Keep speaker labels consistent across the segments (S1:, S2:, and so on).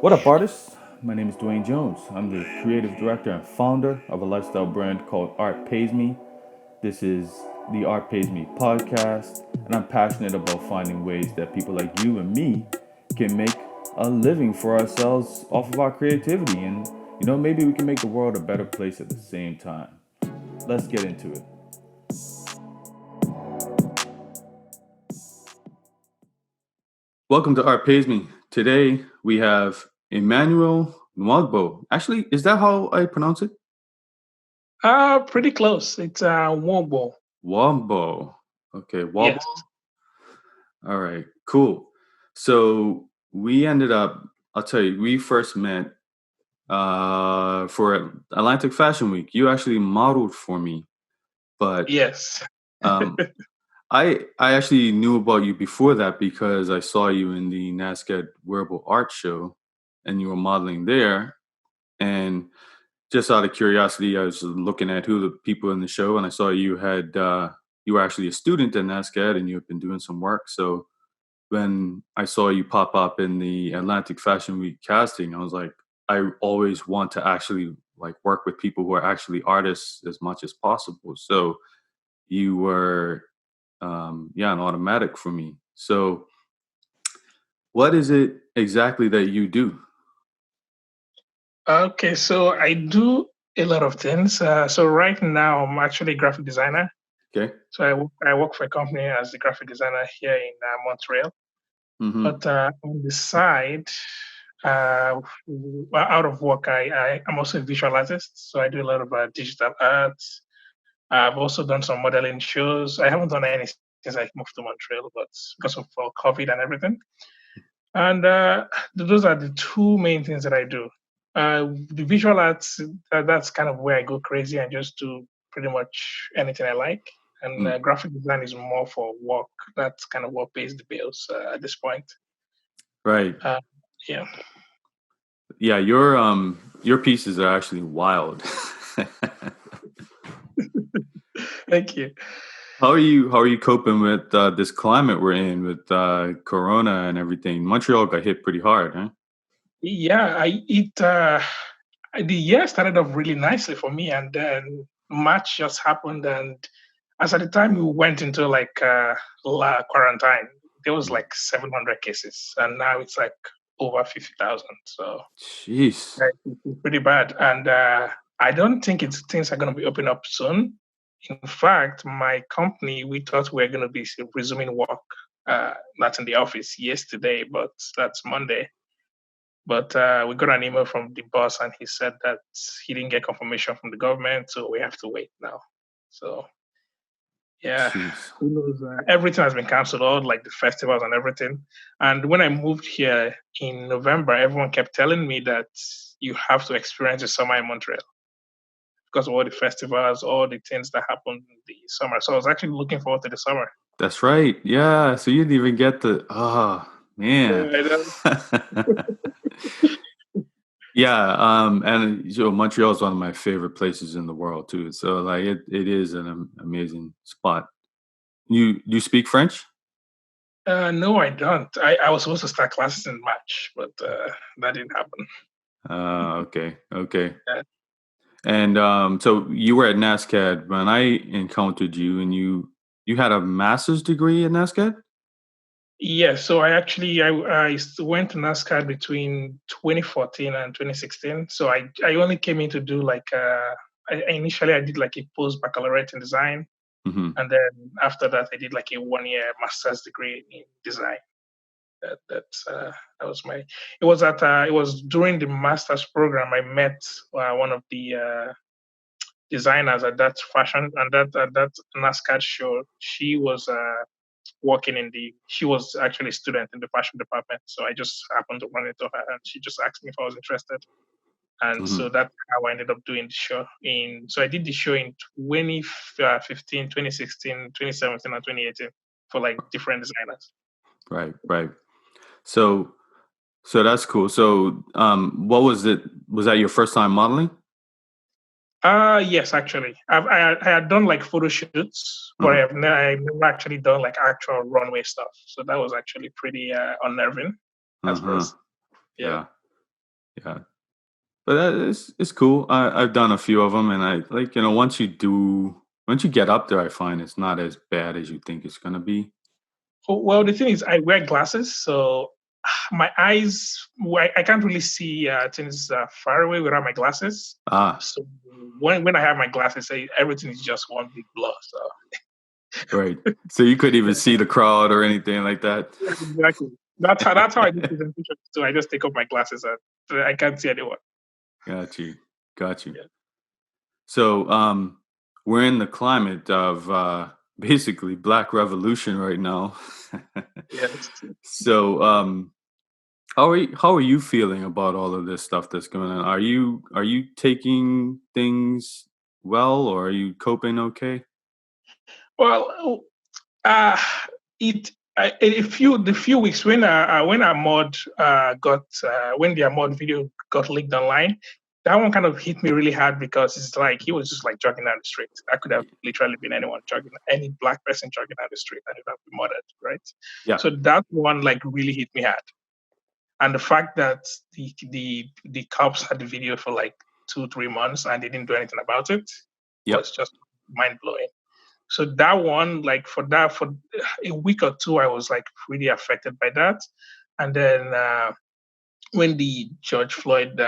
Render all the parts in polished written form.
S1: What up, artists? My name is Dwayne Jones. I'm the creative director and founder of a lifestyle brand called Art Pays Me. This is the Art Pays Me podcast, and I'm passionate about finding ways that people like you and me can make a living for ourselves off of our creativity. And, maybe we can make the world a better place at the same time. Let's get into it. Welcome to Art Pays Me. Today we have Emmanuel Nwogbo. Actually, is that how I pronounce it?
S2: Pretty close. It's Wombo.
S1: Wombo. Okay, Wobble.
S2: Yes.
S1: All right, cool. So we ended up, I'll tell you, we first met for Atlantic Fashion Week. You actually modeled for me, but
S2: Yes.
S1: um, I actually knew about you before that because I saw you in the NASCAR Wearable Art Show, and you were modeling there. And just out of curiosity, I was looking at who the people in the show, and I saw you were actually a student at NASCAD, and you had been doing some work. So when I saw you pop up in the Atlantic Fashion Week casting, I was like, I always want to actually like work with people who are actually artists as much as possible. So you were, yeah, an automatic for me. So what is it exactly that you do?
S2: Okay, so I do a lot of things. So right now I'm actually a graphic designer.
S1: Okay.
S2: So I work for a company as a graphic designer here in Montreal.
S1: Mm-hmm.
S2: But on the side, out of work, I'm also a visual artist. So I do a lot of digital art. I've also done some modeling shows. I haven't done any since I moved to Montreal, but because of COVID and everything. And those are the two main things that I do. The visual arts, that's kind of where I go crazy and just do pretty much anything I like. And
S1: Mm,
S2: graphic design is more for work. That's kind of what pays the bills at this point.
S1: right.
S2: Uh, yeah.
S1: Yeah, your pieces are actually wild.
S2: Thank you.
S1: How are you coping with this climate we're in with Corona and everything? Montreal got hit pretty hard, huh?
S2: Yeah, the year started off really nicely for me, and then March just happened, and as at the time we went into like quarantine, there was
S1: Mm.
S2: like 700 cases, and now it's like over 50,000. So
S1: Jeez.
S2: it's pretty bad, and I don't think things are going to be opening up soon. In fact, my company, we thought we were going to be resuming work, not in the office yesterday, but that's Monday. But we got an email from the boss, and he said that he didn't get confirmation from the government, so we have to wait now. So yeah,
S1: Jeez.
S2: who knows? Everything has been cancelled, all like the festivals and everything. And when I moved here in November, everyone kept telling me that you have to experience the summer in Montreal because of all the festivals, all the things that happen in the summer. So I was actually looking forward to the summer.
S1: That's right. Yeah. So you didn't even get the man.
S2: I know.
S1: Yeah, and Montreal is one of my favorite places in the world too. So like it is an amazing spot. You speak French?
S2: No, I don't. I was supposed to start classes in March, but that didn't happen.
S1: Okay, okay.
S2: Uh,
S1: And so you were at NASCAD when I encountered you, and you had a master's degree at NASCAD.
S2: Yeah, so went to NASCAR between 2014 and 2016. So I only came in to do like initially I did like a post baccalaureate in design,
S1: Hmm.
S2: and then after that I did like a 1 year master's degree in design. That's that was my. It was during the master's program I met one of the designers at that fashion and that NASCAR show. She was actually a student in the fashion department. So I just happened to run into her and she just asked me if I was interested. And
S1: Hmm.
S2: so that's how I ended up doing the show. So I did the show in 2015, 2016, 2017, and 2018 for like different designers.
S1: Right, right. So so that's cool. So what was it? Was that your first time modeling?
S2: Yes, actually. I had done like photo shoots, but
S1: Uh-huh.
S2: I've never actually done like actual runway stuff. So that was actually pretty unnerving at
S1: Uh-huh.
S2: first. Yeah.
S1: Yeah. Yeah. But it's cool. I've done a few of them, and I like, once you get up there, I find it's not as bad as you think it's gonna be.
S2: Oh, well, the thing is, I wear glasses, so my eyes, I can't really see things far away without my glasses.
S1: Ah,
S2: So when I have my glasses, everything is just one big blur. So
S1: right. So you couldn't even see the crowd or anything like that.
S2: yeah, exactly. That's how I do presentations too. I just take off my glasses and I can't see anyone.
S1: Got you. Got you.
S2: Yeah.
S1: So, we're in the climate of basically Black Revolution right now.
S2: Yes.
S1: So, how are you feeling about all of this stuff that's going on? Are you taking things well, or are you coping okay?
S2: Well, uh, it the few weeks when our mod got when their mod video got leaked online, that one kind of hit me really hard because it's like he was just like jogging down the street. That could have literally been anyone jogging, any black person jogging down the street, and it would have been modded, right?
S1: Yeah.
S2: So that one like really hit me hard, and the fact that the cops had the video for like 2 3 months and they didn't do anything about it
S1: Yep.
S2: was just mind blowing. So that one, like for a week or two, I was like really affected by that. And then when the George Floyd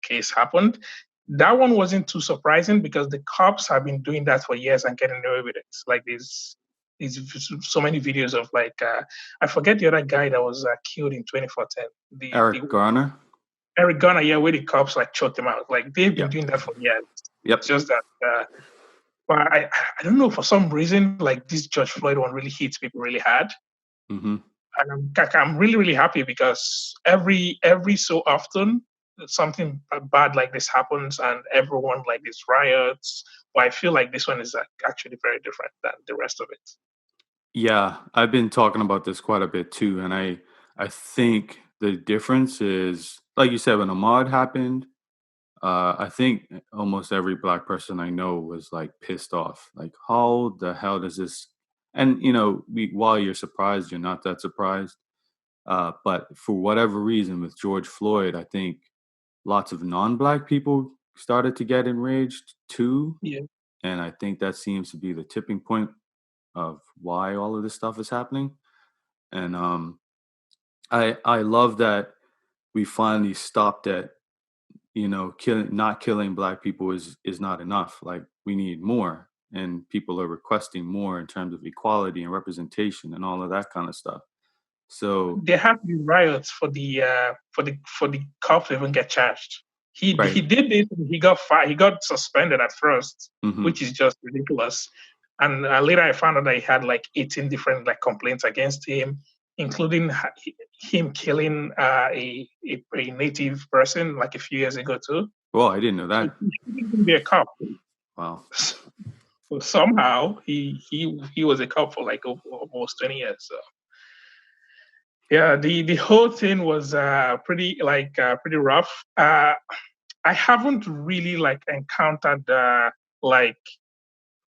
S2: case happened, that one wasn't too surprising because the cops have been doing that for years and getting away with it. Like these so many videos of like I forget the other guy that was killed in 2014. The
S1: Eric Garner.
S2: Eric Garner, yeah, where the cops like choked him out. Like they've been
S1: Yep.
S2: doing that for years. It's
S1: Yep.
S2: just that but I don't know, for some reason, like this George Floyd one really hits people really hard.
S1: Hmm.
S2: And I'm really, really happy because every so often something bad like this happens and everyone like these riots. But I feel like this one is actually very different than the rest of it.
S1: Yeah, I've been talking about this quite a bit too, and I think the difference is, like you said, when Ahmaud happened, I think almost every black person I know was like pissed off. Like, how the hell does this? And while you're surprised, you're not that surprised. But for whatever reason, with George Floyd, I think lots of non-black people started to get enraged too,
S2: Yeah,
S1: and I think that seems to be the tipping point of why all of this stuff is happening. And I love that we finally stopped at, killing not killing black people is not enough. Like, we need more, and people are requesting more in terms of equality and representation and all of that kind of stuff. So,
S2: there have been riots for the cops to even get charged.
S1: right.
S2: He did this. He got fired. He got suspended at first,
S1: Hmm.
S2: which is just ridiculous. And later, I found out that he had like 18 different like complaints against him, including him killing a native person like a few years ago too.
S1: Well, I didn't know
S2: So
S1: that.
S2: he shouldn't even be a cop.
S1: Wow.
S2: So somehow he was a cop for like almost 20 years. So yeah, the whole thing was pretty rough. I haven't really like encountered like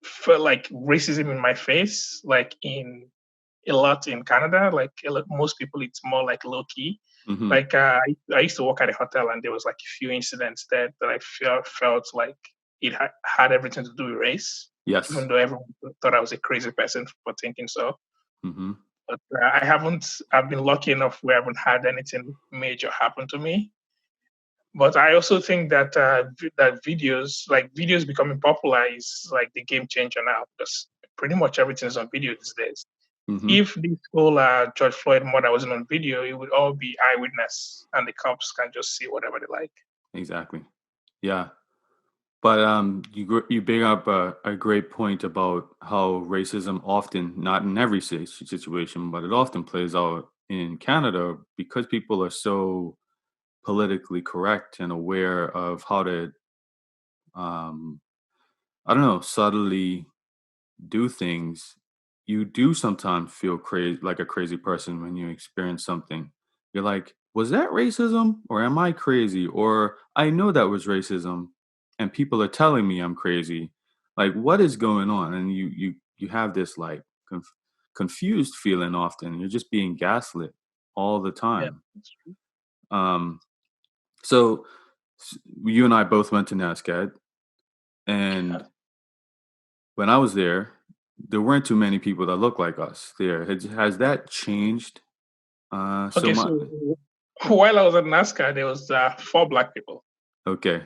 S2: felt like racism in my face like in a lot in Canada. Like most people, it's more like low key.
S1: Hmm.
S2: Like I used to work at a hotel, and there was like a few incidents there that I felt like it had everything to do with race,
S1: Yes.
S2: even though everyone thought I was a crazy person for thinking so.
S1: Hmm.
S2: But I haven't. I've been lucky enough where I haven't had anything major happen to me. But I also think that that videos becoming popular is like the game changer now because pretty much everything is on video these days.
S1: Hmm.
S2: If this whole George Floyd murder wasn't on video, it would all be eyewitness, and the cops can just see whatever they like.
S1: Exactly. Yeah. But you bring up a great point about how racism often, not in every situation, but it often plays out in Canada because people are so politically correct and aware of how to, um, I don't know, subtly do things. You do sometimes feel crazy, like a crazy person when you experience something. You're like, was that racism, or am I crazy? Or I know that was racism, and people are telling me I'm crazy. Like, what is going on? And you have this like confused feeling often. You're just being gaslit all the
S2: Yeah,
S1: time.
S2: that's true.
S1: Um, So you and I both went to NASCAD, and when I was there weren't too many people that look like us there. Has that changed so
S2: Okay,
S1: much?
S2: so while I was at NASCAR, there was four black people.
S1: Okay.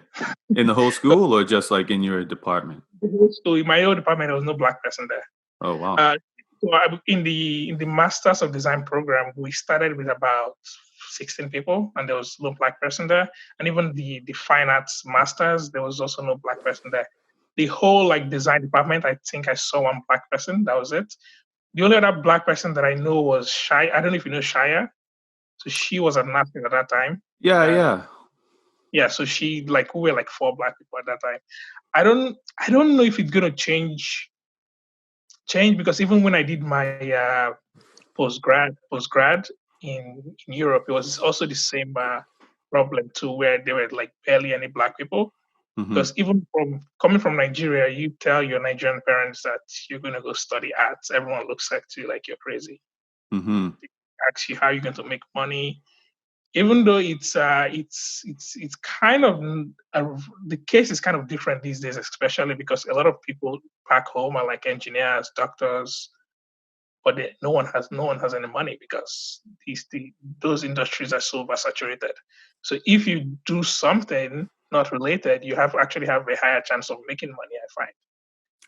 S1: In the whole
S2: So,
S1: school or just like in your department?
S2: so in my old department, there was no black person there.
S1: Oh, wow.
S2: Uh, in the Masters of Design program, we started with about 16 people, and there was no black person there. And even the Fine Arts Masters, there was also no black person there. The whole like design department, I think I saw one black person. That was it. The only other black person that I know was Shy. I don't know if you know Shaya. So she was at NASCAR at that time,
S1: Yeah,
S2: and
S1: yeah.
S2: yeah, so she like we were like four black people at that time. I don't know if it's gonna change because even when I did my postgrad in Europe, it was also the same problem too, where there were like barely any black people.
S1: Mhm.
S2: Because even from coming from Nigeria, you tell your Nigerian parents that you're gonna go study arts, everyone looks at you like you're crazy.
S1: Mhm.
S2: They ask you how you're going to make money, even though it's kind of the case is kind of different these days, especially because a lot of people back home are like engineers, doctors, but no one has any money because those industries are so oversaturated. So if you do something not related, you actually have a higher chance of making money, I find.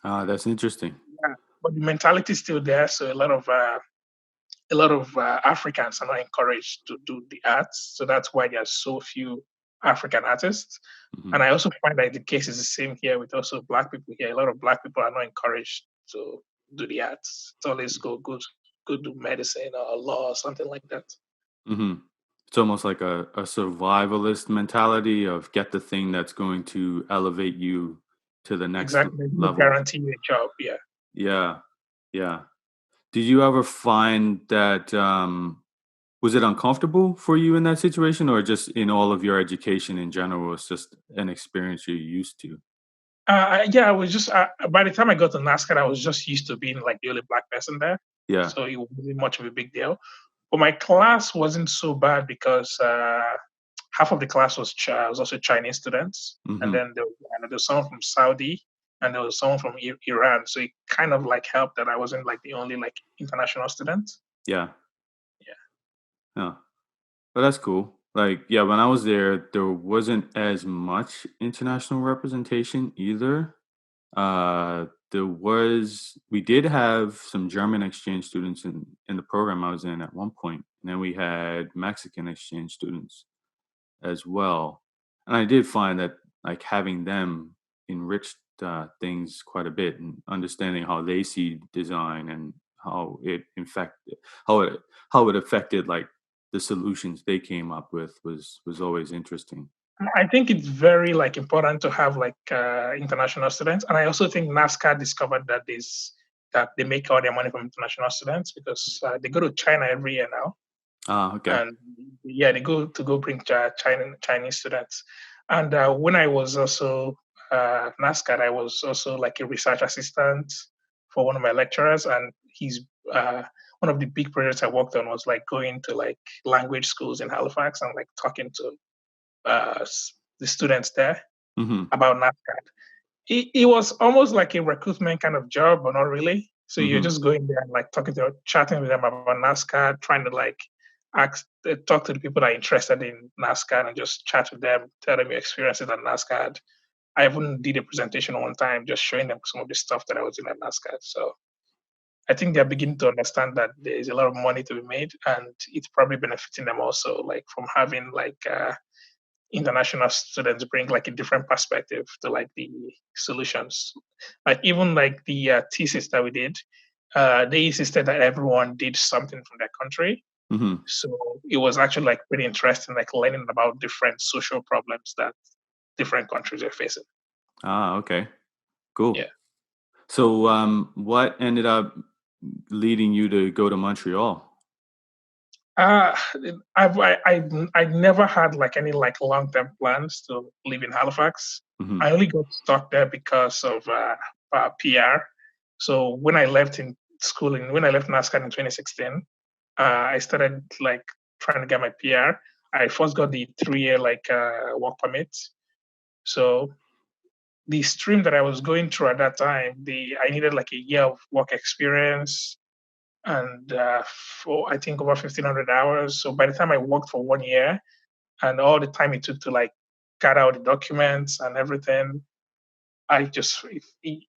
S1: Ah, that's interesting.
S2: Yeah. But the mentality is still there, so a lot of Africans are not encouraged to do the arts, so that's why there are so few African artists.
S1: Mhm.
S2: And I also find that the case is the same here with also black people here. A lot of black people are not encouraged to do the arts. It's always go do medicine or law or something like that.
S1: Mhm. It's almost like a survivalist mentality of get the thing that's going to elevate you to the next
S2: Exactly. There's no
S1: level.
S2: guarantee a job. Yeah.
S1: Yeah. Yeah. Did you ever find that was it uncomfortable for you in that situation or just in all of your education in general it's just an experience you're used to?
S2: Yeah, I was just by the time I got to NASCAR, I was just used to being like the only black person there,
S1: Yeah.
S2: so it wasn't much of a big deal. But my class wasn't so bad because half of the class was also Chinese students, and
S1: Mhm.
S2: then there was someone from Saudi, and there was someone from Iran. So it kind of like helped that I wasn't like the only like international student.
S1: Yeah.
S2: Yeah,
S1: Yeah. But that's cool. Like, yeah, when I was there wasn't as much international representation either. We did have some German exchange students in the program I was in at one point, and then we had Mexican exchange students as well. And I did find that like having them enriched things quite a bit and understanding how they see design and how it infected how it how it affected like the solutions they came up with was always interesting.
S2: I think it's very like important to have like international students, and I also think NASCAR discovered that they make all their money from international students because they go to China every year now,
S1: Ah, okay.
S2: and yeah, they go bring Chinese students. And when I was also NASCAR, I was also like a research assistant for one of my lecturers, and he's one of the big projects I worked on was like going to like language schools in Halifax and like talking to the students there
S1: Mhm.
S2: about NASCAR. It was almost like a recruitment kind of job, but not really. So you're
S1: Mhm.
S2: just going there and like chatting with them about NASCAR, trying to like talk to the people that are interested in NASCAR and just chat with them, tell them your experiences at NASCAR. I even did a presentation one time, just showing them some of the stuff that I was doing at NASCAR. So I think they're beginning to understand that there is a lot of money to be made, and it's probably benefiting them also, like from having like international students bring like a different perspective to like the solutions. Like even like the thesis that we did, they insisted that everyone did something from their country.
S1: Mhm.
S2: So it was actually like pretty interesting, like learning about different social problems that different countries are facing.
S1: Ah, okay.
S2: Yeah.
S1: Cool. So, what ended up leading you to go to Montreal?
S2: Uh, I never had like any like long term plans to live in Halifax.
S1: Mhm.
S2: I only got stuck there because of PR. So when I left in when I left NASCAR in 2016, I started like trying to get my PR. I first got the 3 year work permit. So the stream that I was going through at that time, the I needed like a year of work experience and for I think over 1,500 hours. So by the time I worked for 1 year and all the time it took to like gather out the documents and everything, I just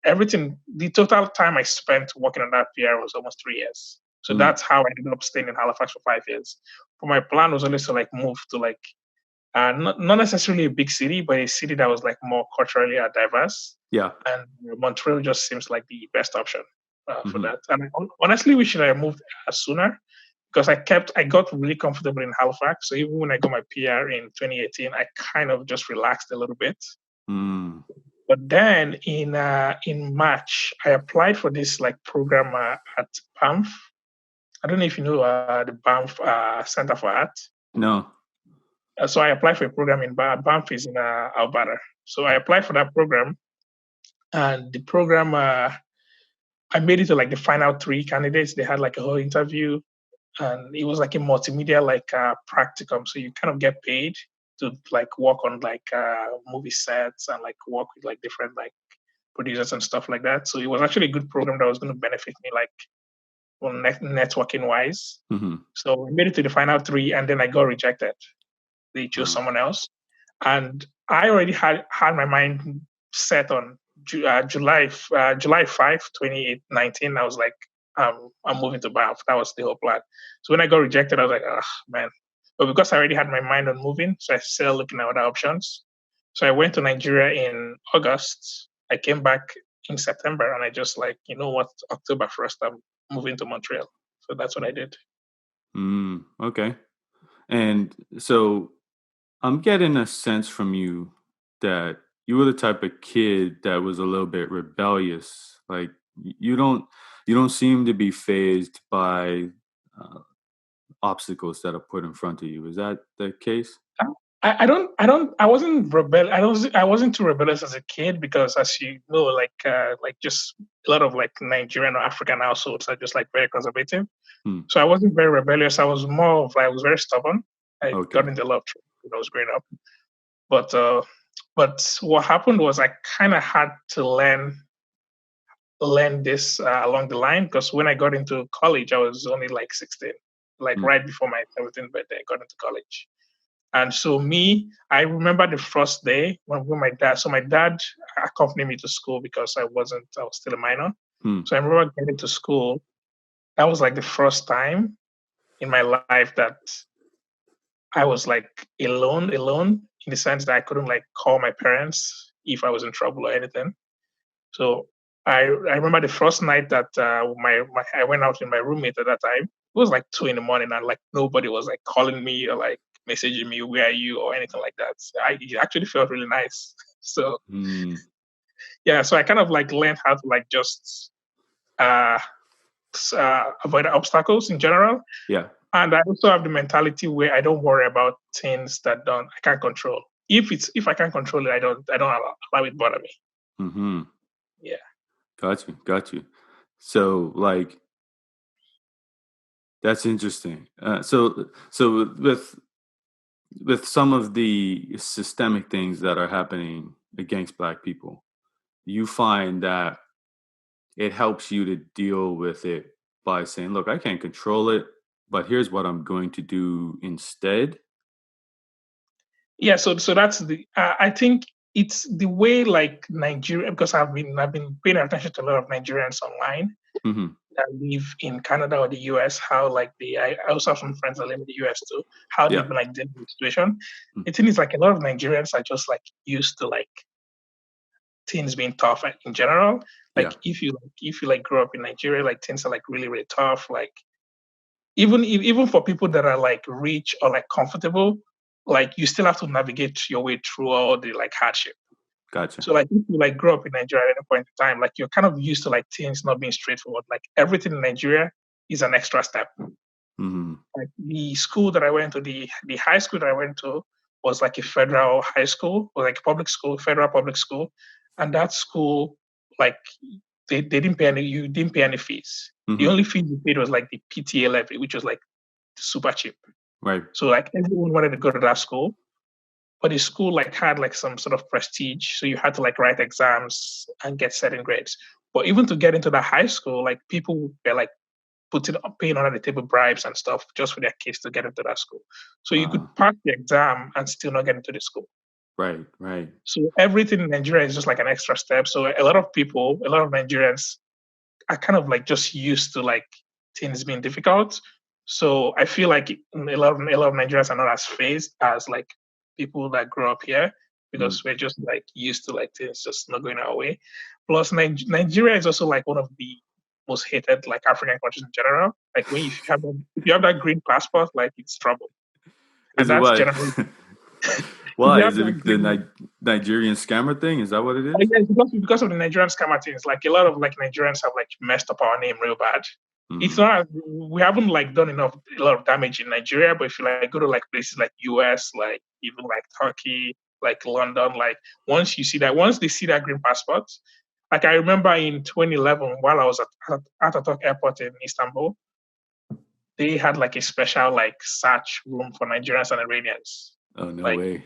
S2: everything. The total time I spent working on that PR was almost 3 years. So
S1: Mm,
S2: that's how I ended up staying in Halifax for 5 years. But my plan was always to like move to like not necessarily a big city, but a city that was like more culturally diverse.
S1: yeah.
S2: And Montreal just seems like the best option for
S1: Hmm.
S2: that. And I honestly wish that I moved sooner because I got really comfortable in Halifax. So even when I got my PR in 2018, I kind of just relaxed a little bit.
S1: Mm,
S2: But then in March, I applied for this like program at Banff. I don't know if you know the Banff Center for Art.
S1: no.
S2: So I applied for a program in Banff is in Alberta. So I applied for that program, and the program I made it to like the final three candidates. They had like a whole interview, and it was like a multimedia practicum. So you kind of get paid to like work on like movie sets and like work with like different like producers and stuff like that. So it was actually a good program that was going to benefit me like on networking wise.
S1: Hmm.
S2: So we made it to the final three, and then I got rejected. They chose
S1: Oh,
S2: someone else, and I already had my mind set on July 5, 2019. I was like, I'm moving to Banff. That was the whole plan. So when I got rejected, I was like, oh man. But because I already had my mind on moving, so I started looking at other options. So I went to Nigeria in August. I came back in September, and I just like, you know what, October 1st, I'm moving to Montreal. So that's what I did.
S1: okay. And so I'm getting a sense from you that you were the type of kid that was a little bit rebellious. Like you don't seem to be phased by uh, obstacles that are put in front of you. Is that the case?
S2: I wasn't I wasn't too rebellious as a kid because as you know, like just a lot of like Nigerian or African households are just like very conservative.
S1: Hmm.
S2: So I wasn't very rebellious. I was very stubborn. I got
S1: Okay.
S2: into a lot of trouble when I was growing up. But but what happened was I kind of had to learn this along the line because when I got into college, I was only like 16, like
S1: Hmm.
S2: right before my 17th birthday, I got into college. And so I remember the first day when my dad accompanied me to school because I was still a minor.
S1: Hmm.
S2: So I remember getting to school. That was like the first time in my life that I was like alone in the sense that I couldn't like call my parents if I was in trouble or anything. So I remember the first night that I went out with my roommate at that time. It was like 2 in the morning, and like nobody was like calling me or like messaging me, "Where are you?" or anything like that. So it actually felt really nice. So
S1: Hmm.
S2: yeah, so I kind of like learned how to like just uh, avoid obstacles in general,
S1: Yeah.
S2: and I also have the mentality where I don't worry about things that don't I can't control. If I can't control it, I don't allow it bother me.
S1: Hmm.
S2: Yeah.
S1: Got you. Got you. So like that's interesting. So with some of the systemic things that are happening against Black people, you find that it helps you to deal with it by saying, "Look, I can't control it, but here's what I'm going to do instead."
S2: Yeah, so that's the I think it's the way like Nigeria because I've been paying attention to a lot of Nigerians online
S1: Hmm.
S2: that live in Canada or the US, how like I also have some friends that live in the US too, how they've
S1: Yeah.
S2: been like dealing with the situation.
S1: Mm.
S2: The thing is like a lot of Nigerians are just like used to like things being tough in general.
S1: Yeah.
S2: Like if you like grow up in Nigeria, like things are like really, really tough. Like even for people that are like rich or like comfortable, like you still have to navigate your way through all the like hardship.
S1: Gotcha.
S2: So like if you like grow up in Nigeria at any point in time, like you're kind of used to like things not being straightforward. Like everything in Nigeria is an extra step.
S1: Hmm.
S2: Like the school that I went to, the high school that I went to was like a federal high school or like a public school, federal public school. And that school, like they didn't pay any you didn't pay any fees. The
S1: Hmm.
S2: only fee you paid was like the PTA levy, which was like super cheap.
S1: Right.
S2: So like everyone wanted to go to that school, but the school like had like some sort of prestige. So you had to like write exams and get certain grades. But even to get into the high school, like people were like putting paying under the table bribes and stuff just for their kids to get into that school. So you could
S1: Uh,
S2: pass the exam and still not get into the school.
S1: right. Right.
S2: So everything in Nigeria is just like an extra step. So a lot of people, a lot of Nigerians are kind of like just used to like things being difficult. So I feel like a lot of Nigerians are not as phased as like people that grew up here
S1: Mm.
S2: because we're just like used to like things just not going our way. Plus, Nigeria is also like one of the most hated like African countries in general. Like when if you have that green passport, like it's trouble, and
S1: Is it
S2: that's
S1: what?
S2: generally if you
S1: Why?
S2: have
S1: Is
S2: that
S1: it the
S2: green.
S1: Nigerian scammer thing? Is that what it is?
S2: Yeah, it's because of the Nigerian scammer things. Like a lot of like Nigerians have like messed up our name real bad. It's
S1: Mm.
S2: not we haven't like done enough a lot of damage in Nigeria, but if you like go to like places like US, like even like Turkey, like London, like once they see that green passport, like I remember in 2011 while I was at Ataturk Airport in Istanbul, they had like a special like search room for Nigerians and Iranians.
S1: Oh, no
S2: Like
S1: way.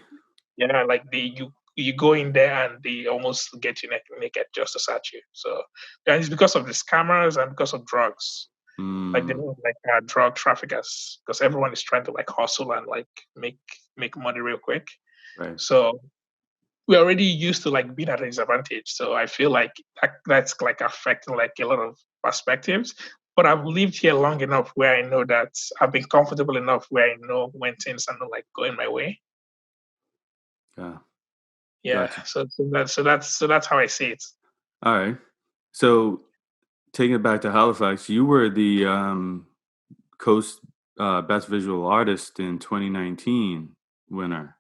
S2: yeah, like you go in there and they almost get you naked just to search you. So and it's because of the scammers and because of drugs. Like they
S1: Mm.
S2: don't like drug traffickers because everyone is trying to like hustle and like make make money real quick.
S1: Right.
S2: So we're already used to like being at a disadvantage. So I feel like that's like affecting like a lot of perspectives. But I've lived here long enough where I know that I've been comfortable enough where I know when things are not like going my way.
S1: Yeah.
S2: Yeah.
S1: Gotcha.
S2: So that's how I see it.
S1: All right. So taking it back to Halifax, you were the Coast Best Visual Artist in 2019 winner.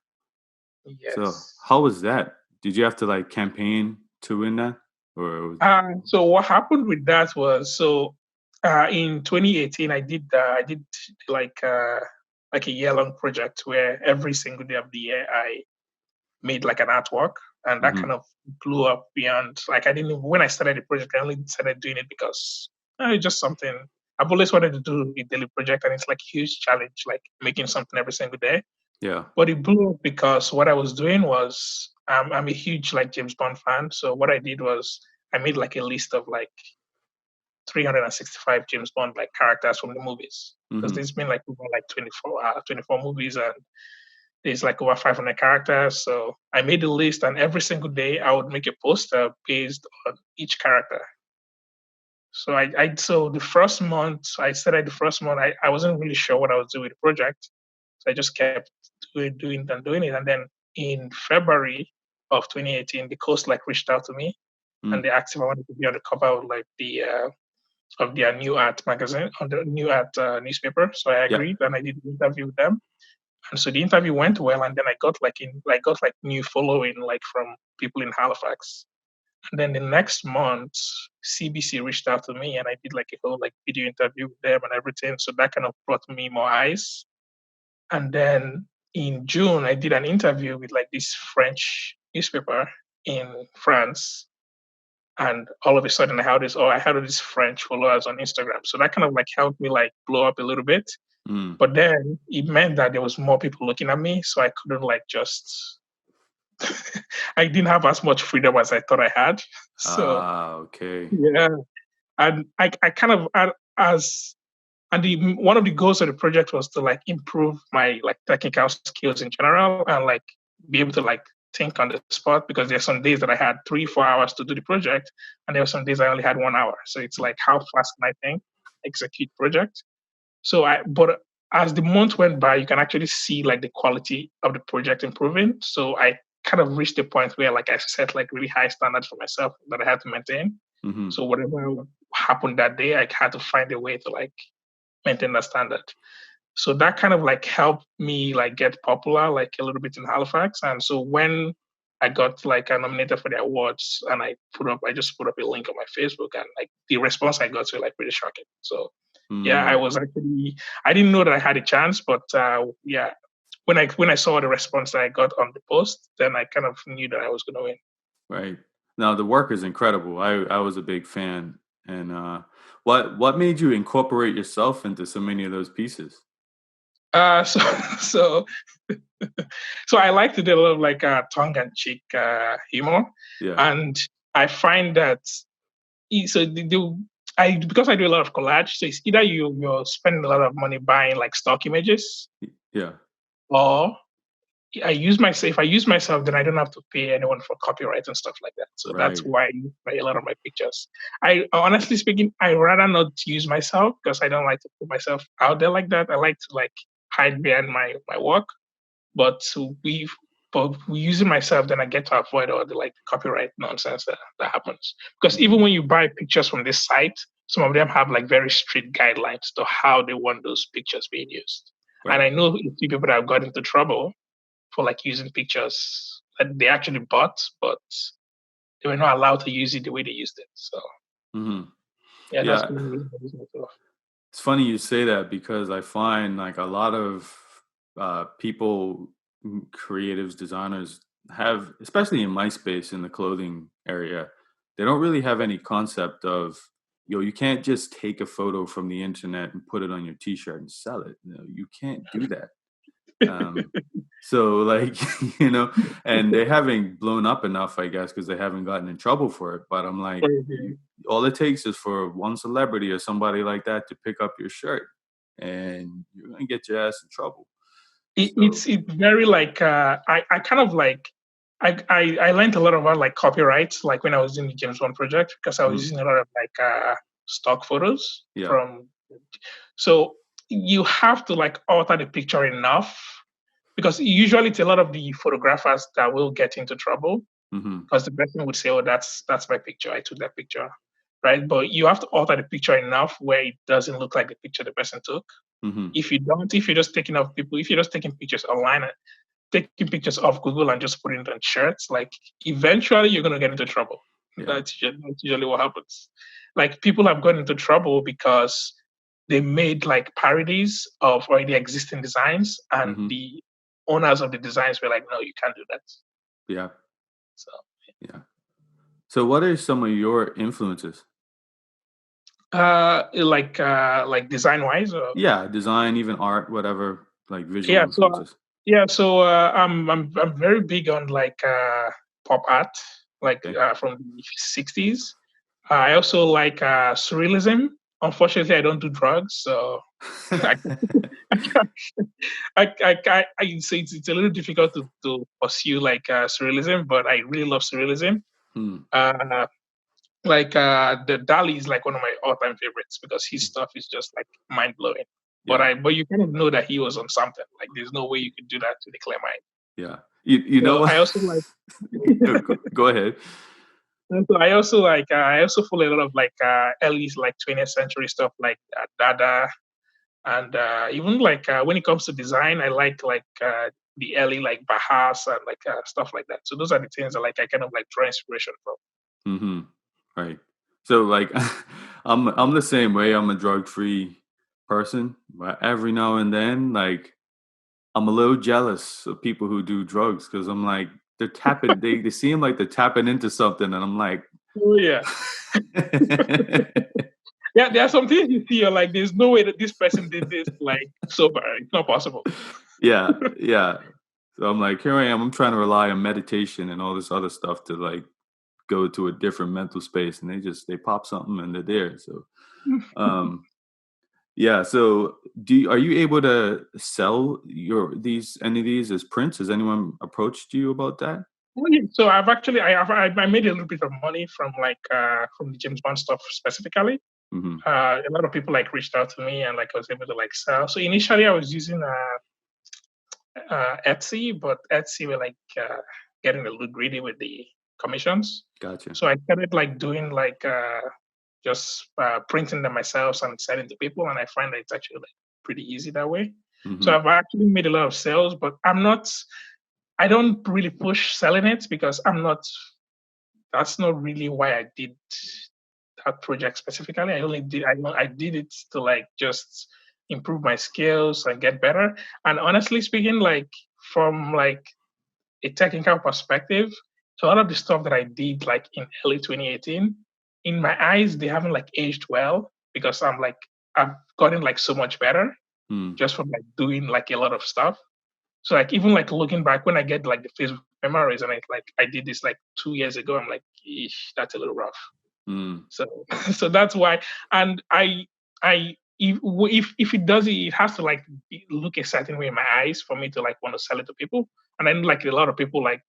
S1: So
S2: Yes.
S1: how was that? Did you have to like campaign to win that, or was,
S2: So what happened with that was in 2018 I did like uh, like a year-long project where every single day of the year I made like an artwork, and that
S1: Mhm.
S2: kind of blew up beyond like I didn't even, when I started the project I only started doing it because it's just something I've always wanted to do a daily project, and it's like a huge challenge like making something every single day.
S1: Yeah.
S2: But it blew up because what I was doing was I'm a huge like James Bond fan. So what I did was I made like a list of like 365 James Bond like characters from the movies because
S1: Mhm.
S2: there's been like over like 24 movies and there's like over 500 characters. So I made a list, and every single day I would make a poster based on each character. So so the first month I started the first month I wasn't really sure what I was doing with the project. So I just kept doing it. And then in February of 2018, the Coast like reached out to me and
S1: Mm.
S2: they asked if I wanted to be on the cover of like the of their new art magazine on the new art newspaper. So I
S1: Yeah.
S2: agreed and I did the interview with them. And so the interview went well, and then I got like new following like from people in Halifax. And then the next month, CBC reached out to me, and I did like a whole like video interview with them and everything. So that kind of brought me more eyes. And then in June, I did an interview with like this French newspaper in France. And all of a sudden, I had all these French followers on Instagram. So that kind of like helped me like blow up a little bit.
S1: Mm.
S2: But then it meant that there was more people looking at me, so I couldn't like just I didn't have as much freedom as I thought I had. So
S1: Ah, okay.
S2: yeah, and I kind of as and one of the goals of the project was to like improve my like technical skills in general and like be able to like think on the spot because there's some days that I had 3 4 hours to do the project and there were some days I only had 1 hour. So it's like how fast can I think, execute project. But as the month went by, you can actually see like the quality of the project improving. So I kind of reached a point where like I set like really high standards for myself that I had to maintain.
S1: Mhm.
S2: So whatever happened that day, I had to find a way to like maintain that standard. So that kind of like helped me like get popular like a little bit in Halifax. And so when I got like nominated for the awards and I just put up a link on my Facebook and like the response I got was like pretty shocking. So yeah,
S1: Mm.
S2: I didn't know that I had a chance, but yeah, when I saw the response that I got on the post, then I kind of knew that I was gonna win.
S1: Right. Now the work is incredible. I was a big fan. And what made you incorporate yourself into so many of those pieces?
S2: So so so I like to do a lot of like tongue and cheek humor,
S1: Yeah.
S2: and I find that so I because I do a lot of collage, so it's either you're spending a lot of money buying like stock images,
S1: Yeah.
S2: or I use myself. If I use myself, then I don't have to pay anyone for copyright and stuff like that. So that's
S1: Right.
S2: why I use a lot of my pictures. I honestly speaking, I rather not use myself because I don't like to put myself out there like that. I like to like hide behind my work. But we we using myself, then I get to avoid all the like copyright nonsense that happens. Because even
S1: Mhm.
S2: when you buy pictures from this site, some of them have like very strict guidelines to how they want those pictures being used. And
S1: Right.
S2: I know a few people that have got into trouble for like using pictures that they actually bought, but they were not allowed to use it the way they used it. So
S1: Mhm.
S2: yeah, that's
S1: Yeah.
S2: the main reason I use myself.
S1: It's funny you say that because I find like a lot of people, creatives, designers have, especially in my space in the clothing area, they don't really have any concept of, you can't just take a photo from the internet and put it on your t-shirt and sell it. You can't do that. Um, so like, you know, and they haven't blown up enough, I guess, because they haven't gotten in trouble for it. But I'm like,
S2: Mhm.
S1: all it takes is for one celebrity or somebody like that to pick up your shirt, and you're gonna get your ass in trouble. So
S2: It's very like I kind of like I learned a lot about like copyright like when I was in the James Bond project because I was
S1: mhm,
S2: using a lot of like stock photos
S1: yeah,
S2: from so you have to like alter the picture enough because usually it's a lot of the photographers that will get into trouble
S1: hmm,
S2: because the person would say, "Oh, that's my picture. I took that picture," right? But you have to alter the picture enough where it doesn't look like the picture the person took.
S1: hmm,
S2: If you don't, if you're just taking off people, if you're just taking pictures online, taking pictures off Google and just putting it on shirts, like eventually you're gonna get into trouble.
S1: yeah,
S2: That's usually what happens. Like people have gotten into trouble because they made like parodies of already existing designs, and
S1: hmm,
S2: the owners of the designs were like, "No, you can't do that."
S1: yeah,
S2: So,
S1: yeah. So what are some of your influences?
S2: like design wise,
S1: Yeah, design, even art, whatever, like visual
S2: yeah. So
S1: influences.
S2: yeah, so I'm very big on like pop art, like
S1: Okay.
S2: from the '60s. I also like surrealism. Unfortunately, I don't do drugs, so I I can't, it's a little difficult to pursue like surrealism, but I really love surrealism.
S1: Hmm,
S2: Uh, like the Dali is like one of my all-time favorites because his stuff is just like mind-blowing. But
S1: yeah,
S2: you kind of know that he was on something. Like there's no way you could do that to the clear mind.
S1: yeah. You know
S2: So
S1: what?
S2: I also like
S1: Go ahead.
S2: I also follow a lot of like early like 20th century stuff like Dada and even like when it comes to design, I like the early like Bahas and like stuff like that. So those are the things that like I kind of like draw inspiration from.
S1: Hmm. Right. So like I'm the same way. I'm a drug-free person, but every now and then, like I'm a little jealous of people who do drugs because I'm like they're tapping. They seem like they're tapping into something, and I'm like,
S2: Oh yeah. Yeah, there are some things you see, you're like, there's no way that this person did this like sober. It's not possible.
S1: yeah, yeah. So I'm like, here I am. I'm trying to rely on meditation and all this other stuff to like go to a different mental space, and they pop something and they're there. So um, yeah. So are you able to sell your these any of these as prints? Has anyone approached you about that?
S2: So I've actually I made a little bit of money from the James Bond stuff specifically.
S1: Hmm.
S2: A lot of people like reached out to me and like I was able to like sell. So initially I was using Etsy, but Etsy were like getting a little greedy with the commissions.
S1: Gotcha.
S2: So I started like doing like just printing them myself and selling to people, and I find that it's actually like pretty easy that way. So
S1: Hmm.
S2: I've actually made a lot of sales, but I don't really push selling it because I'm not. That's not really why I did that project specifically. I did it to like just improve my skills and get better. And honestly speaking, like from like a technical perspective, so a lot of the stuff that I did like in early 2018, in my eyes, they haven't like aged well because I've gotten like so much better.
S1: Mm,
S2: just from like doing like a lot of stuff. So like even like looking back when I get like the Facebook memories and I did this like 2 years ago, I'm like, eesh, that's a little rough.
S1: mm,
S2: So so that's why. And I if it does it, it has to like look a certain way in my eyes for me to like want to sell it to people. And then like a lot of people like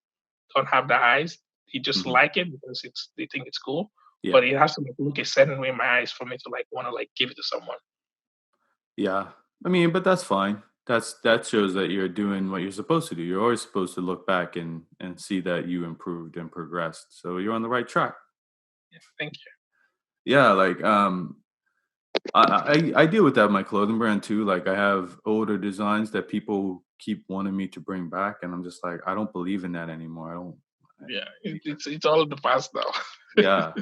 S2: don't have the eyes. They just
S1: mhm.
S2: like it because they think it's cool.
S1: Yeah.
S2: But it has to like, look a certain way in my eyes for me to like want to like give it to someone.
S1: Yeah. I mean, but that's fine. That shows that you're doing what you're supposed to do. You're always supposed to look back and see that you improved and progressed. So you're on the right track.
S2: Yeah, thank you.
S1: Yeah, like I deal with that in my clothing brand too. Like I have older designs that people keep wanting me to bring back, and I'm just like, I don't believe in that anymore. I don't.
S2: Yeah,
S1: I,
S2: it's all in the past now.
S1: yeah,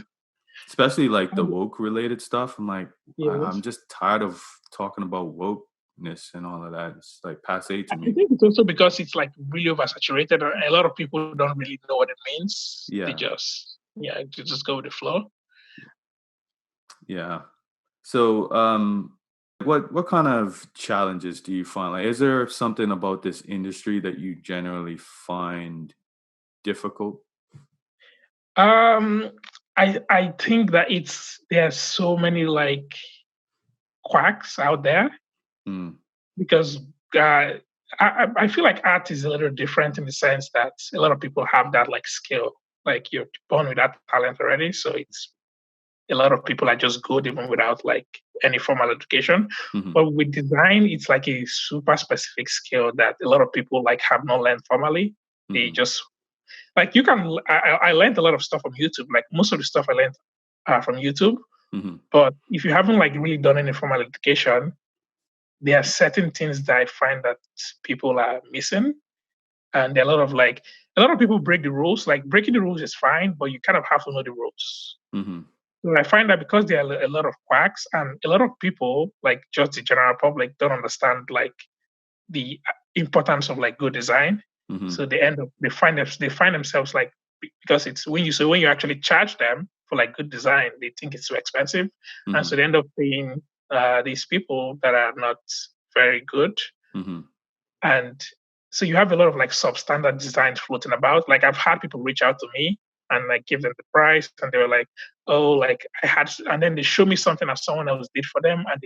S1: especially like the
S2: And
S1: woke related stuff. I'm like, I'm
S2: yes,
S1: just tired of talking about wokeness and all of that. It's like passe to
S2: I
S1: me.
S2: think it's also because it's like really oversaturated. And a lot of people don't really know what it means. They
S1: Yeah,
S2: just they just go with the flow.
S1: yeah. So, what kind of challenges do you find? Like, is there something about this industry that you generally find difficult?
S2: Um, I think that there's so many like quacks out there
S1: Mm,
S2: because I feel like art is a little different in the sense that a lot of people have that like skill, like you're born with that talent already. So it's a lot of people are just good even without like any formal education.
S1: mhm,
S2: But with design, it's like a super specific skill that a lot of people like have not learned formally. They
S1: mhm,
S2: just like you can. I learned a lot of stuff from YouTube. Like most of the stuff I learned from YouTube.
S1: mhm,
S2: But if you haven't like really done any formal education, there are certain things that I find that people are missing, and there are a lot of people break the rules. Like breaking the rules is fine, but you kind of have to know the rules.
S1: mhm,
S2: So I find that because there are a lot of quacks and a lot of people, like just the general public, don't understand like the importance of like good design.
S1: mhm,
S2: So they find themselves like because it's when you actually charge them for like good design, they think it's too expensive, and so
S1: mhm,
S2: they end up paying these people that are not very good.
S1: mhm,
S2: And so you have a lot of like substandard designs floating about. Like I've had people reach out to me and like give them the price, and they were like, "Oh, like I had," and then they show me something that someone else did for them, and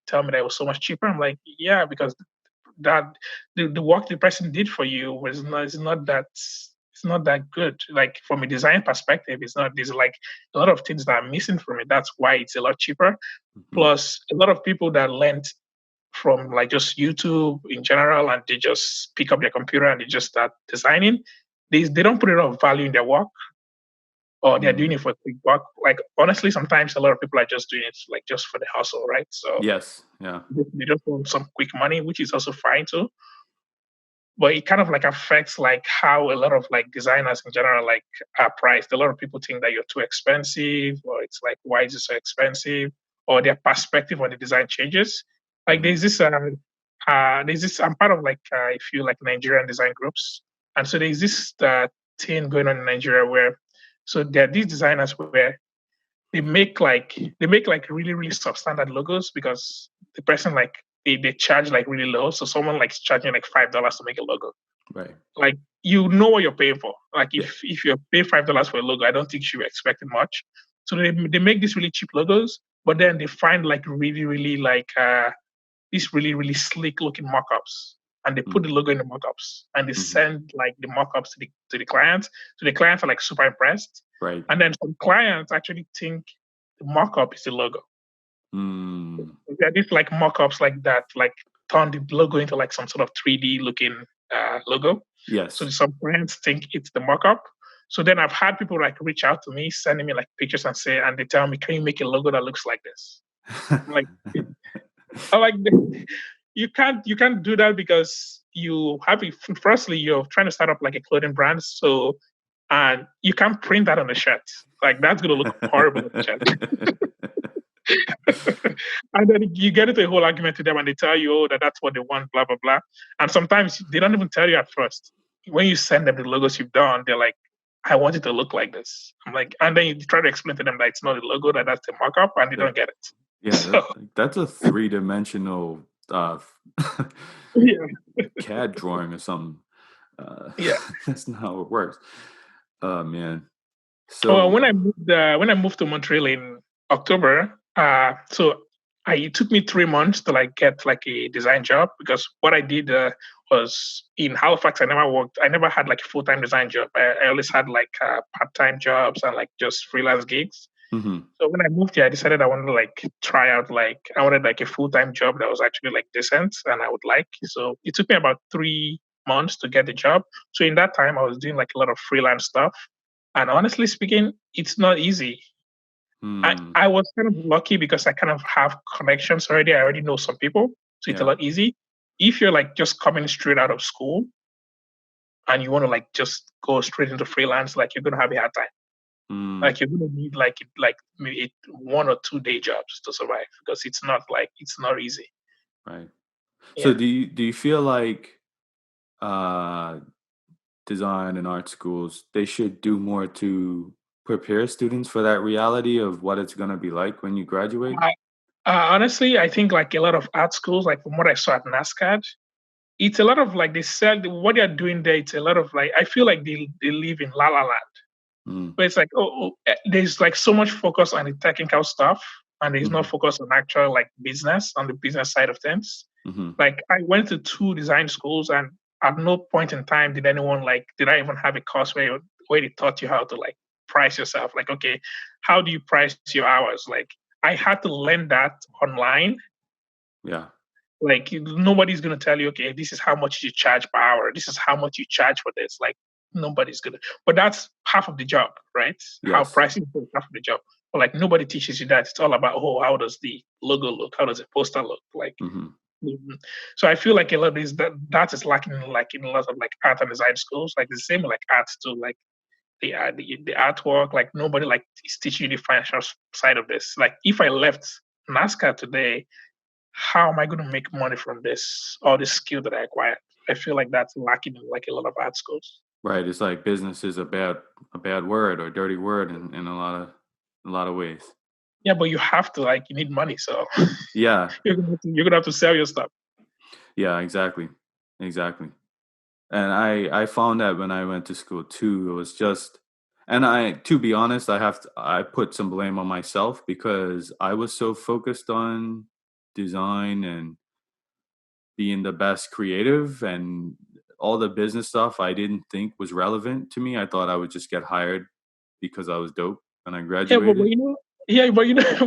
S2: tell me that it was so much cheaper. I'm like, "Yeah, because that the work the person did for you was not is not that it's not that good. Like from a design perspective, it's not. There's like a lot of things that are missing from it. That's why it's a lot cheaper.
S1: mhm.
S2: Plus, a lot of people that learned from like just YouTube in general, and they just pick up their computer and they just start designing. They don't put a lot of value in their work, or they're doing
S1: Mm.
S2: it for quick buck. Like honestly, sometimes a lot of people are just doing it like just for the hustle, right? So
S1: Yes, yeah.
S2: they just want some quick money, which is also fine too. But it kind of like affects like how a lot of like designers in general like are priced. A lot of people think that you're too expensive, or it's like why is it so expensive, or their perspective on the design changes. Like
S1: Mhm,
S2: there's this I'm part of like a few like Nigerian design groups, and so there's this thing going on in Nigeria where so there are these designers where they make like really really substandard logos because the person like they charge like really low. So someone like charging like $5 to make a logo.
S1: right.
S2: Like you know what you're paying for. Like
S1: Yeah.
S2: if you're paying $5 for a logo, I don't think you should be expecting much. So they make these really cheap logos, but then they find like really really like these really really sleek looking mock-ups, and they put
S1: Mm,
S2: the logo in the mock-ups, and they
S1: mhm,
S2: send like the mock-ups to the clients. So the clients are like super impressed,
S1: right.
S2: and then some clients actually think the mock-up is the logo.
S1: Mm,
S2: There are these like mock-ups like that, like turn the logo into like some sort of 3D looking logo. So
S1: yes.
S2: some brands think it's the mock-up. So then I've had people like reach out to me, sending me like pictures and they tell me, "Can you make a logo that looks like this?" I'm like, I'm like, you can't do that because you have firstly you're trying to start up like a clothing brand, so and you can't print that on the shirt. Like that's gonna look horrible on the shirt. And then you get into a whole argument with them and they tell you, oh, that's what they want, blah, blah, blah. And sometimes they don't even tell you at first. When you send them the logos you've done, they're like, I want it to look like this. I'm like, and then you try to explain to them that it's not a logo, that's the markup, and they
S1: Yeah.
S2: don't get it.
S1: Yeah,
S2: So
S1: that's a three-dimensional uh,
S2: Yeah,
S1: CAD drawing or something. Uh,
S2: yeah.
S1: that's not how it works. Oh man.
S2: Well,
S1: So,
S2: when I moved to Montreal in October, it took me 3 months to like get like a design job because what I did was in Halifax. I never had like a full time design job. I always had like part time jobs and like just freelance gigs.
S1: mhm,
S2: So when I moved here, I decided I wanted to like try out like I wanted like a full time job that was actually like decent and I would like. So it took me about 3 months to get the job. So in that time, I was doing like a lot of freelance stuff. And honestly speaking, it's not easy.
S1: mm,
S2: I was kind of lucky because I kind of have connections already. I already know some people, so it's a
S1: yeah,
S2: lot easy. If you're like just coming straight out of school and you want to like just go straight into freelance, like you're gonna have a hard time.
S1: mm,
S2: Like you're gonna need like maybe 1 or 2 day jobs to survive because it's not easy.
S1: right. So
S2: Yeah.
S1: do you feel like uh design and art schools, they should do more to prepare students for that reality of what it's gonna be like when you graduate?
S2: I, Honestly, I think like a lot of art schools, like from what I saw at NASCAD, it's a lot of like they said what they're doing there. It's a lot of like I feel like they live in La La Land.
S1: Mm,
S2: But it's like, there's like so much focus on the technical stuff, and there's no
S1: mhm,
S2: focus on actual like business on the business side of things.
S1: mhm,
S2: Like I went to 2 design schools, and at no point in time did I even have a course where they taught you how to like price yourself. Like, okay, how do you price your hours? Like I had to learn that online.
S1: yeah,
S2: Like nobody's gonna tell you, okay, this is how much you charge per hour. This is how much you charge for this. Like nobody's gonna. But that's half of the job, right? How
S1: yes,
S2: pricing is half of the job. But like nobody teaches you that. It's all about how does the logo look? How does the poster look? Like
S1: mhm,
S2: mhm. So I feel like a lot of this that is lacking like in a lot of like art and design schools. Like the same with, like art too. Like the artwork. Like nobody like is teaching you the financial side of this. Like if I left NASCAR today, how am I going to make money from this all this skill that I acquired? I feel like that's lacking in like a lot of art schools.
S1: right, it's like business is a bad word or dirty word in a lot of ways.
S2: Yeah, but you have to like you need money, so
S1: Yeah,
S2: you're gonna have to sell your stuff.
S1: yeah, exactly, exactly. And I found that when I went to school too, it was just and to be honest, I put some blame on myself because I was so focused on design and being the best creative and all the business stuff I didn't think was relevant to me. I thought I would just get hired because I was dope when I
S2: Yeah, but
S1: graduated.
S2: you know,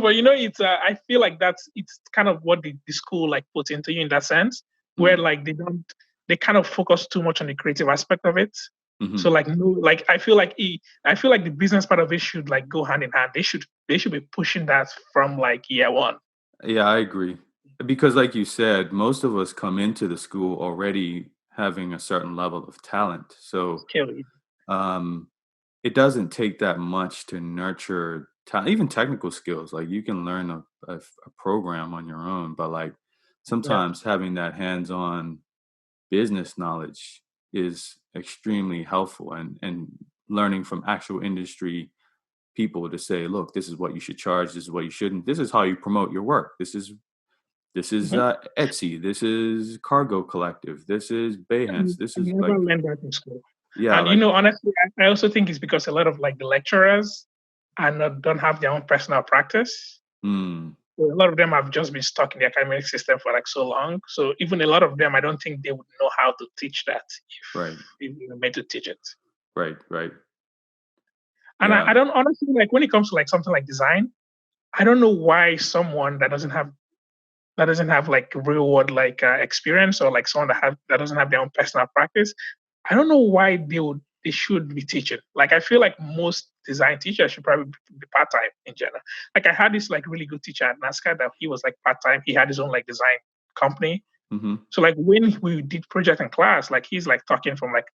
S2: but it's. I feel like it's kind of what the school like puts into you in that sense, where
S1: Mm,
S2: like they kind of focus too much on the creative aspect of it. So
S1: mhm.
S2: like no, like I feel like the business part of it should like go hand in hand. They should be pushing that from like year one.
S1: Yeah, I agree. Because like you said, most of us come into the school already having a certain level of talent. So
S2: Skill.
S1: um it doesn't take that much to nurture even technical skills. Like you can learn a program on your own, but like
S2: Yeah.
S1: sometimes having that hands-on business knowledge is extremely helpful and learning from actual industry people to say, look, this is what you should charge, this is what you shouldn't, this is how you promote your work, this is
S2: Mhm.
S1: Etsy, this is Cargo Collective, this is Behance, this
S2: I
S1: is
S2: never
S1: like
S2: learned that in school.
S1: yeah,
S2: And
S1: like
S2: honestly, I also think it's because a lot of like the lecturers don't have their own personal practice.
S1: mm,
S2: So a lot of them have just been stuck in the academic system for like so long. So even a lot of them, I don't think they would know how to teach that
S1: right,
S2: if you were meant to teach it.
S1: right,
S2: And
S1: yeah,
S2: I don't honestly like when it comes to like something like design, I don't know why someone that doesn't have like real world like experience or like someone that doesn't have their own personal practice. I don't know why they should be teaching. Like I feel like most design teachers should probably be part time in general. Like I had this like really good teacher at NASCAR that he was like part time. He had his own like design company.
S1: mm-hmm,
S2: So like when we did project in class, like he's like talking from like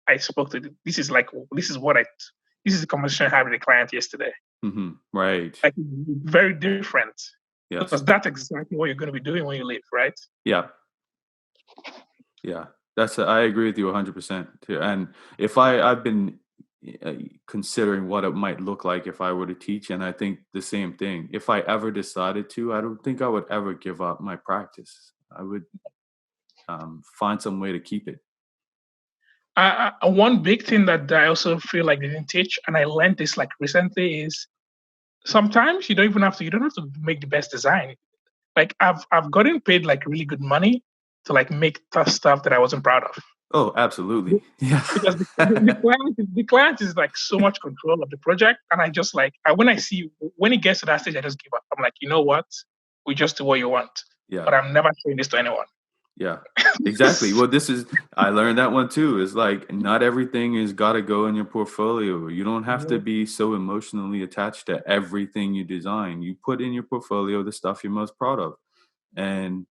S2: I spoke to this is like this is the conversation I had with the client yesterday.
S1: mm-hmm, right,
S2: Like very different
S1: yes,
S2: because that's exactly what you're going to be doing when you leave, right?
S1: yeah, yeah. I agree with you 100% too. And if I've been uh, considering what it might look like if I were to teach, and I think the same thing. If I ever decided to, I don't think I would ever give up my practice. I would find some way to keep it.
S2: One big thing that I also feel like they didn't teach, and I learned this like recently, is sometimes you don't have to make the best design. Like I've gotten paid like really good money to like make tough stuff that I wasn't proud of.
S1: Oh, absolutely. Yeah.
S2: Because the client is like so much control of the project, and I just like when I see when it gets to that stage, I just give up. I'm like, you know what, we just do what you want,
S1: Yeah.
S2: but I'm never showing this to anyone.
S1: Yeah. Exactly. Well, I learned that one too. It's like not everything is got to go in your portfolio. You don't have to
S2: Mhm.
S1: be so emotionally attached to everything you design. You put in your portfolio the stuff you're most proud of. And,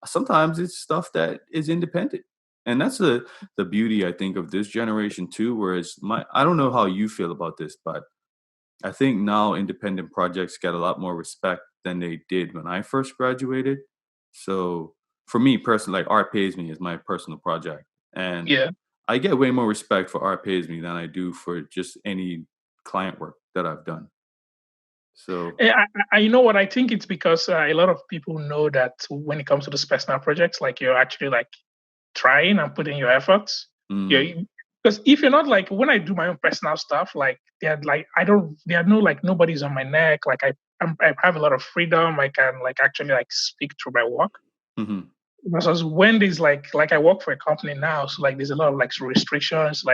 S1: sometimes it's stuff that is independent. And that's the beauty, I think, of this generation too, whereas I don't know how you feel about this, but I think now independent projects get a lot more respect than they did when I first graduated. So for me personally, like Art Pays Me is my personal project. And
S2: Yeah.
S1: I get way more respect for Art Pays Me than I do for just any client work that I've done. So,
S2: You know what? I think it's because a lot of people know that when it comes to those personal projects, like you're actually like trying and putting your efforts. Yeah,
S1: mm,
S2: because if you're not like when I do my own personal stuff, like they're like I don't, there are no like nobody's on my neck. Like I have a lot of freedom. I can like actually like speak through my work.
S1: mhm,
S2: Versus when there's like I work for a company now, so like there's a lot of like restrictions.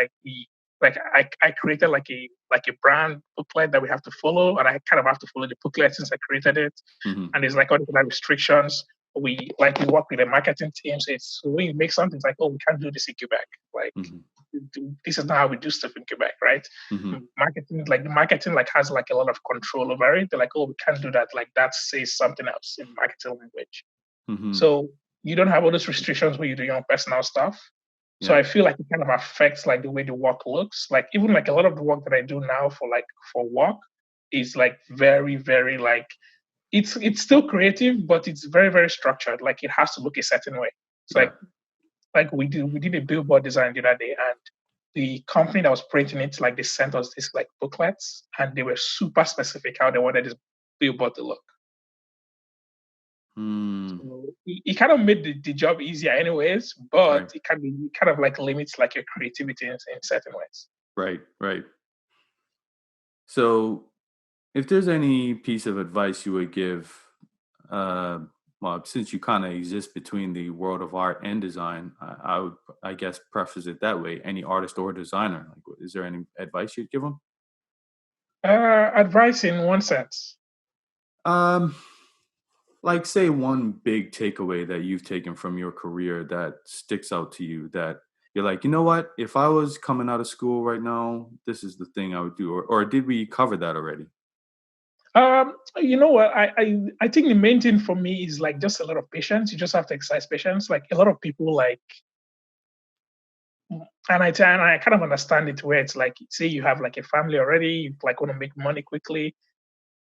S2: I created like a brand booklet that we have to follow, and I kind of have to follow the booklet since I created it.
S1: mhm,
S2: And there's like all these other restrictions. We work with the marketing team, so when you make something, it's like, oh, we can't do this in Quebec. Like
S1: mhm,
S2: this is not how we do stuff in Quebec, right?
S1: mhm,
S2: Marketing like has like a lot of control over it. They're like, oh, we can't do that. Like that says something else in marketing language.
S1: mhm.
S2: So you don't have all those restrictions when you do your own personal stuff. So
S1: Yeah.
S2: I feel like it kind of affects like the way the work looks. Like even like a lot of the work that I do now for work is like very, very like it's still creative, but it's very, very structured. Like it has to look a certain way. It's
S1: Yeah.
S2: like we did a billboard design the other day, and the company that was printing it, like they sent us this like booklets, and they were super specific how they wanted this billboard to look.
S1: Mm,
S2: So it kind of made the job easier anyways, but
S1: right.
S2: it kind of like limits like your creativity in certain ways.
S1: Right. Right. So, if there's any piece of advice you would give, uh, well, since you kind of exist between the world of art and design, I would, I guess, preface it that way. Any artist or designer, like, is there any advice you'd give them?
S2: Advice in one sense.
S1: Um, like, say one big takeaway that you've taken from your career that sticks out to you that you're like, you know what? If I was coming out of school right now, this is the thing I would do. Or did we cover that already?
S2: You know what? I think the main thing for me is like just a lot of patience. You just have to exercise patience. Like a lot of people like, and I kind of understand it where it's like, say you have like a family already, you like want to make money quickly.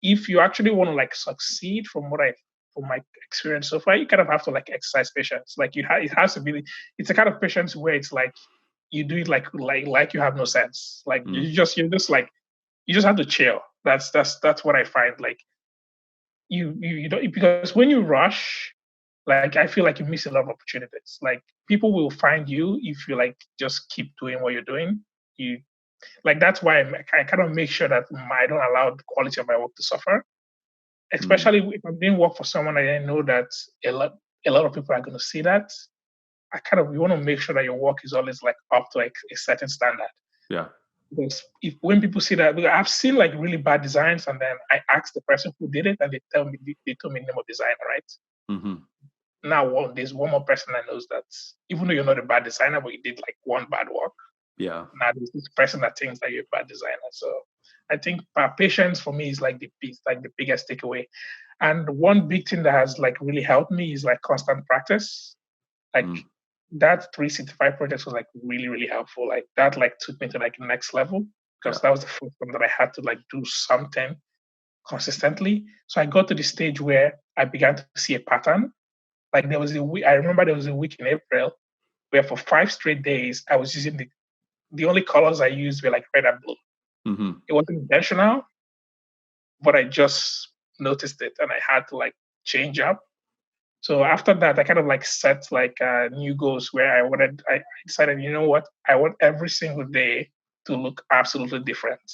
S2: If you actually want to like succeed from my experience so far, you kind of have to like exercise patience. Like it has to be. It's a kind of patience where it's like you do it like you have no sense. Like
S1: Mm,
S2: you're just like you just have to chill. That's what I find. Like you don't, because when you rush, like I feel like you miss a lot of opportunities. Like people will find you if you like just keep doing what you're doing. You like that's why I kind of make sure that I don't allow the quality of my work to suffer,
S1: mm,
S2: especially if I'm doing work for someone and I know that a lot a lot of people are going to see that. I kind of you want to make sure that your work is always like up to like a certain standard.
S1: yeah.
S2: Because if when people see that, because I've seen like really bad designs, and then I ask the person who did it, and they told me the name of designer, right?
S1: Hmm.
S2: Now there's one more person that knows that even though you're not a bad designer, but you did like one bad work.
S1: Yeah.
S2: Now there's this person that thinks that you're a bad designer. So I think patience for me is like the biggest takeaway. And one big thing that has like really helped me is like constant practice. Like
S1: Mm,
S2: that 365 projects was like really, really helpful. Like that like took me to like next level because
S1: yeah.
S2: that was the first time that I had to like do something consistently. So I got to the stage where I began to see a pattern. Like there was a week, I remember there was a week in April where for 5 straight days I was using the only colors I used were like red and blue.
S1: Hmm.
S2: It wasn't intentional, but I just noticed it and I had to like change up. So after that, I kind of like set like new goals where I decided, you know what, I want every single day to look absolutely different.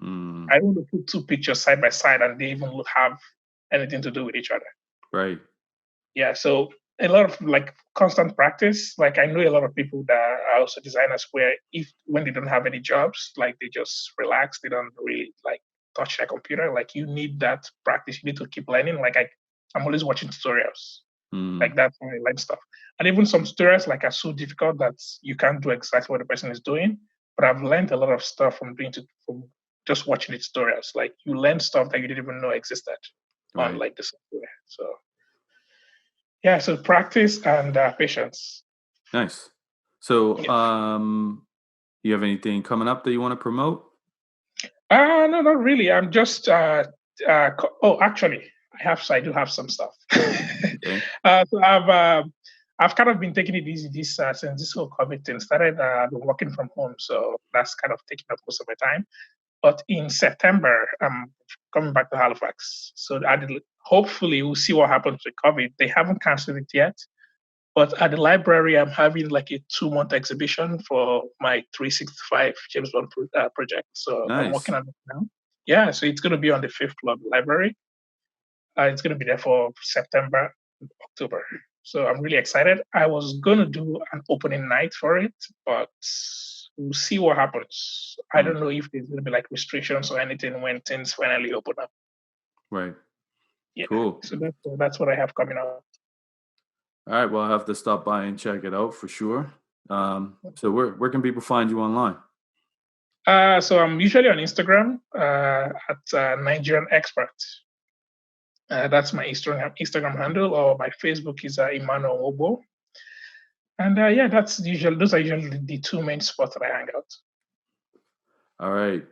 S1: Mm,
S2: I don't want to put two pictures side by side and they even have anything to do with each other.
S1: right.
S2: Yeah, so a lot of like constant practice. Like I know a lot of people that are also designers where if when they don't have any jobs, like they just relax, they don't really like touch their computer. Like you need that practice. You need to keep learning. I'm always watching tutorials.
S1: Mm,
S2: Like that's how I learn stuff. And even some tutorials like are so difficult that you can't do exactly what the person is doing. But I've learned a lot of stuff from just watching the tutorials. Like you learn stuff that you didn't even know existed on
S1: right.
S2: like the software. So yeah, so practice and patience.
S1: Nice. So,
S2: Yeah.
S1: you have anything coming up that you want to promote?
S2: No, not really. I'm just. Oh, actually, I do have some stuff.
S1: Okay.
S2: I've kind of been taking it easy this since this whole COVID thing started. I've been working from home, so that's kind of taking up most of my time. But in September, I'm coming back to Halifax. So hopefully we'll see what happens with COVID. They haven't canceled it yet. But at the library, I'm having like a 2 month exhibition for my 365 James Bond project. So I'm working
S1: Nice.
S2: on it now. Yeah, so it's going to be on the fifth floor of the library. It's going to be there for September, October. So I'm really excited. I was going to do an opening night for it, but we'll see what happens. I
S1: Mm,
S2: don't know if there's going to be like restrictions or anything when things finally open up.
S1: right.
S2: Yeah,
S1: Cool.
S2: so that's what I have coming up.
S1: All right. Well, I'll have to stop by and check it out for sure. So where can people find you online?
S2: So I'm usually on Instagram at Nigerian Expert. That's my Instagram handle, or my Facebook is Emmanuel Nwogbo. And yeah, those are usually the two main spots that I hang out.
S1: All right.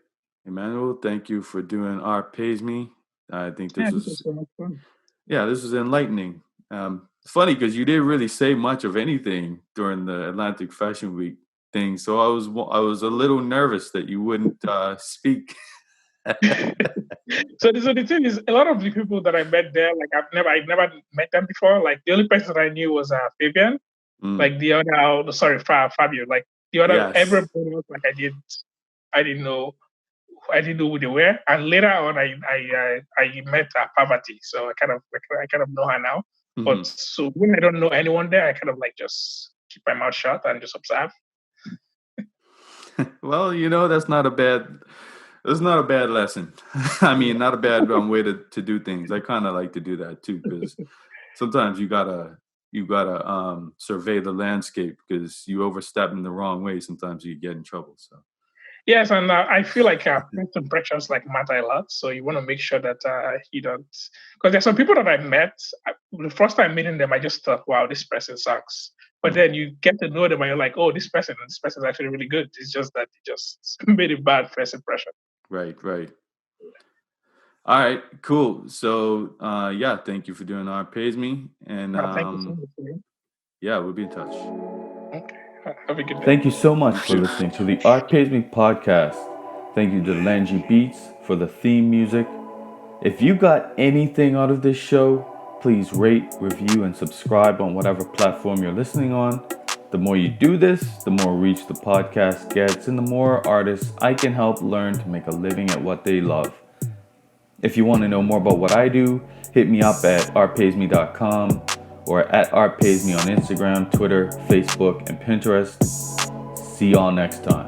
S1: Emmanuel, thank you for doing Art Pays Me. I think
S2: Yeah,
S1: this
S2: this was
S1: was,
S2: so much fun.
S1: yeah, this was enlightening. It's funny because you didn't really say much of anything during the Atlantic Fashion Week thing, so I was a little nervous that you wouldn't speak.
S2: So the thing is, a lot of the people that I met there, like I've never met them before. Like the only person that I knew was Fabian.
S1: Mm,
S2: Like the other, oh, sorry, Fabio. Like the other,
S1: yes.
S2: everybody else, like I didn't know I didn't know who they were. And later on, I met Parvati, so I kind of know her now. But
S1: Mhm.
S2: so when I don't know anyone there, I kind of like just keep my mouth shut and just observe.
S1: Well, that's not a bad lesson. I mean, not a bad way to do things. I kind of like to do that too because sometimes you gotta survey the landscape because you overstep in the wrong way. Sometimes you get in trouble. So
S2: Yes, and I feel like first impressions like matter a lot. So you want to make sure that you don't, because there's some people that I met. The first time meeting them, I just thought, "Wow, this person sucks." But
S1: mm,
S2: then you get to know them, and you're like, "Oh, this person is actually really good." It's just that it just made a bad first impression.
S1: right, right. All right, cool. So yeah, thank you for doing Art Pays Me, and
S2: Thank you so much. Man.
S1: yeah, we'll be in touch.
S2: Okay, have a good day.
S3: Thank you so much
S1: You
S3: for
S1: too.
S3: listening to the Art Pays Me podcast. Thank you to Langy Beats for the theme music. If you got anything out of this show, please rate, review, and subscribe on whatever platform you're listening on. The more you do this, the more reach the podcast gets, and the more artists I can help learn to make a living at what they love. If you want to know more about what I do, hit me up at artpaysme.com or at artpaysme on Instagram, Twitter, Facebook, and Pinterest. See y'all next time.